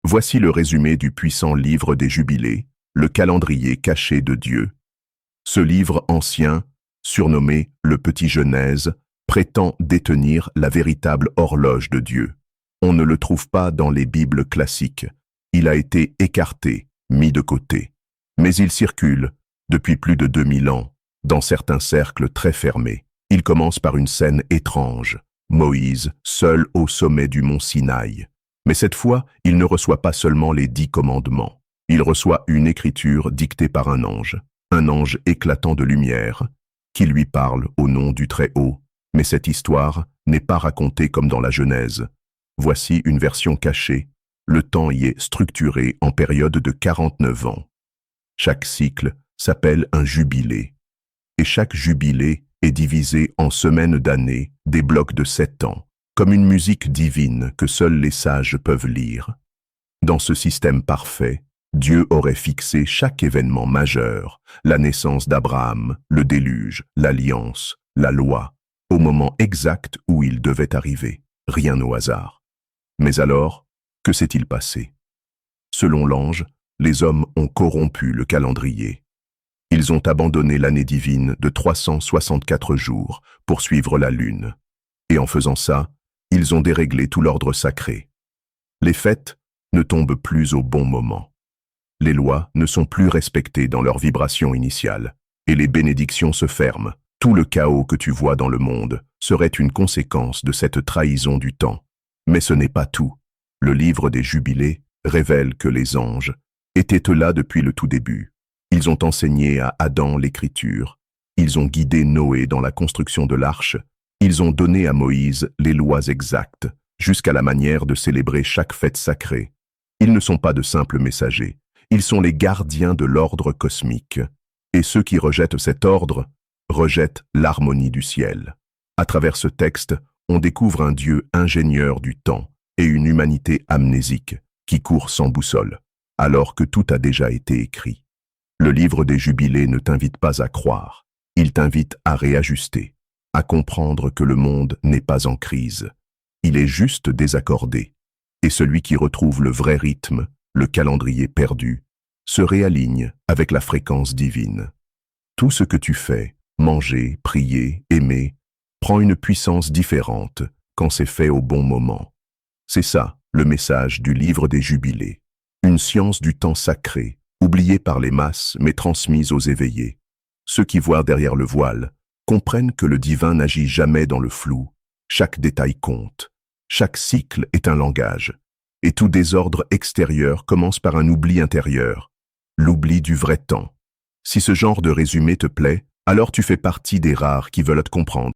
Voici le résumé du puissant livre des Jubilés, le calendrier caché de Dieu. Ce livre ancien, surnommé le Petit Genèse, prétend détenir la véritable horloge de Dieu. On ne le trouve pas dans les Bibles classiques. Il a été écarté, mis de côté. Mais il circule, depuis plus de 2000 ans, dans certains cercles très fermés. Il commence par une scène étrange. Moïse, seul au sommet du mont Sinaï. Mais cette fois, il ne reçoit pas seulement les 10 commandements. Il reçoit une écriture dictée par un ange éclatant de lumière, qui lui parle au nom du Très-Haut. Mais cette histoire n'est pas racontée comme dans la Genèse. Voici une version cachée. Le temps y est structuré en période de 49 ans. Chaque cycle s'appelle un jubilé. Et chaque jubilé est divisé en semaines d'années, des blocs de 7 ans, comme une musique divine que seuls les sages peuvent lire. Dans ce système parfait, Dieu aurait fixé chaque événement majeur, la naissance d'Abraham, le déluge, l'alliance, la loi, au moment exact où il devait arriver, rien au hasard. Mais alors, que s'est-il passé? Selon l'ange, les hommes ont corrompu le calendrier. Ils ont abandonné l'année divine de 364 jours pour suivre la lune. Et en faisant ça, ils ont déréglé tout l'ordre sacré. Les fêtes ne tombent plus au bon moment. Les lois ne sont plus respectées dans leur vibration initiale, et les bénédictions se ferment. Tout le chaos que tu vois dans le monde serait une conséquence de cette trahison du temps. Mais ce n'est pas tout. Le livre des Jubilés révèle que les anges étaient là depuis le tout début. Ils ont enseigné à Adam l'écriture. Ils ont guidé Noé dans la construction de l'arche. Ils ont donné à Moïse les lois exactes, jusqu'à la manière de célébrer chaque fête sacrée. Ils ne sont pas de simples messagers. Ils sont les gardiens de l'ordre cosmique. Et ceux qui rejettent cet ordre rejettent l'harmonie du ciel. À travers ce texte, on découvre un Dieu ingénieur du temps et une humanité amnésique qui court sans boussole, alors que tout a déjà été écrit. Le livre des Jubilés ne t'invite pas à croire, il t'invite à réajuster, à comprendre que le monde n'est pas en crise. Il est juste désaccordé, et celui qui retrouve le vrai rythme, le calendrier perdu, se réaligne avec la fréquence divine. Tout ce que tu fais, manger, prier, aimer, prend une puissance différente quand c'est fait au bon moment. C'est ça, le message du livre des Jubilés. Une science du temps sacré, oubliée par les masses mais transmise aux éveillés. Ceux qui voient derrière le voile comprennent que le divin n'agit jamais dans le flou. Chaque détail compte. Chaque cycle est un langage. Et tout désordre extérieur commence par un oubli intérieur, l'oubli du vrai temps. Si ce genre de résumé te plaît, alors tu fais partie des rares qui veulent te comprendre.